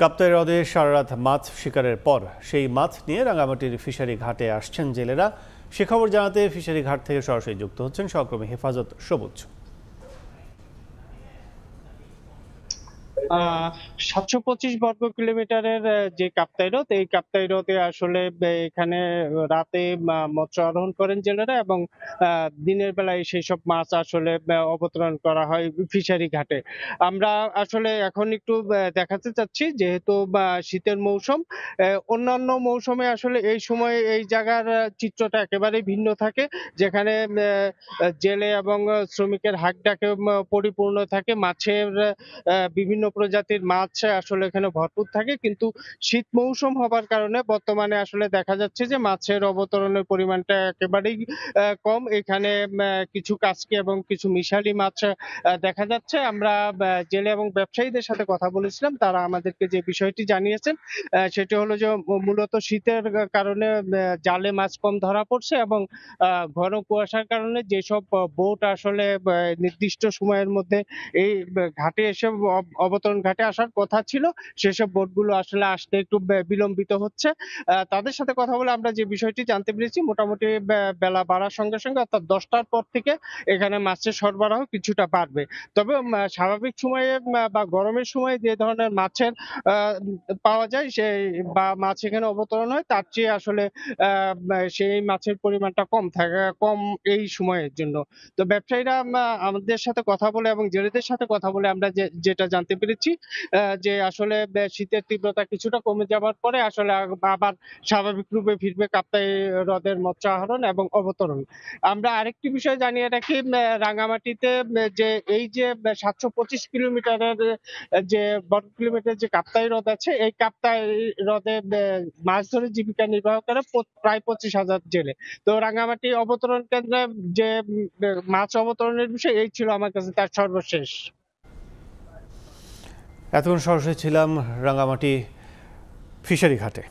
কাপ্তাই হ্রদে সারারাত মাছ শিকারের পর সেই মাছ নিয়ে রাঙামাটির ফিশারি ঘাটে আসছেন জেলেরা। সে খবর জানাতে ফিশারি ঘাট থেকে সরাসরি যুক্ত হচ্ছেন সহকর্মী হেফাজত সবুজ। ৭২৫ বর্গ কিলোমিটারের যে কাপ্তাই হ্রদ, এই কাপ্তাই হ্রদে আসলে এখানে রাতে মৎস্য আরোহণ করেন জেলেরা এবং দিনের বেলায় সেই সব মাছ আসলে অবতরণ করা হয় ফিশারি ঘাটে। আমরা আসলে এখন একটু দেখাতে চাচ্ছি, যেহেতু শীতের মৌসুম, অন্যান্য মৌসুমে আসলে এই সময় এই জায়গার চিত্রটা একেবারেই ভিন্ন থাকে, যেখানে জেলে এবং শ্রমিকের হাঁকডাকে পরিপূর্ণ থাকে। মাছের বিভিন্ন প্রজাতির মাছ আসলে এখানে ভরপুর থাকে, কিন্তু শীত মৌসুম হবার কারণে বর্তমানে আসলে দেখা যাচ্ছে যে মাছের অবতরণের পরিমাণটা একেবারেই কম। এখানে কিছু কাচকি এবং কিছু মিশালি মাছ দেখা যাচ্ছে। আমরা জেলে এবং ব্যবসায়ীদের সাথে কথা বলেছিলাম, তারা আমাদেরকে যে বিষয়টি জানিয়েছেন সেটি হলো যে মূলত শীতের কারণে জালে মাছ কম ধরা পড়ছে এবং ঘন কুয়াশার কারণে যেসব বোট আসলে নির্দিষ্ট সময়ের মধ্যে এই ঘাটে এসে অবতরণ ঘাটে আসার কথা ছিল, সেসব বোটগুলো আসলে আসতে একটু বিলম্বিত হচ্ছে। তাদের সাথে কথা বলে আমরা যে বিষয়টি জানতে পেরেছি, মোটামুটি বেলা বাড়ার সঙ্গে সঙ্গে অর্থাৎ 10টার পর থেকে এখানে মাছের সরবরাহ কিছুটা বাড়বে। তবে স্বাভাবিক সময়ে বা গরমের সময় যে ধরনের মাছের পাওয়া যায় সেই বা মাছ এখানে অবতরণ হয়, তার চেয়ে আসলে সেই মাছের পরিমাণটা কম এই সময়ের জন্য। তো ব্যবসায়ীরা আমাদের সাথে কথা বলে এবং জেলেদের সাথে কথা বলে আমরা যেটা জানতে পেরেছি, যে আসলে শীতের তীব্রতা কিছুটা কমে যাবার পরে আসলে আবার স্বাভাবিক রূপে ফিরবে কাপ্তাই হ্রদের মৎস্য আহরণ এবং অবতরণ। আমরা আরেকটি বিষয় জানিয়ে রাখি, রাঙামাটিতে যে এই যে ৭২৫ কিলোমিটারের যে বর্গ কিলোমিটার যে কাপ্তাই হ্রদ আছে, এই কাপ্তাই হ্রদে মাছ ধরে জীবিকা নির্বাহ করে প্রায় 25,000 জেলে। তো রাঙামাটি অবতরণ কেন্দ্রে যে মাছ অবতরণের বিষয়, এই ছিল আমার কাছে তার সর্বশেষ। এতক্ষণ সরাসরি ছিলাম রাঙামাটি ফিশারি ঘাটে।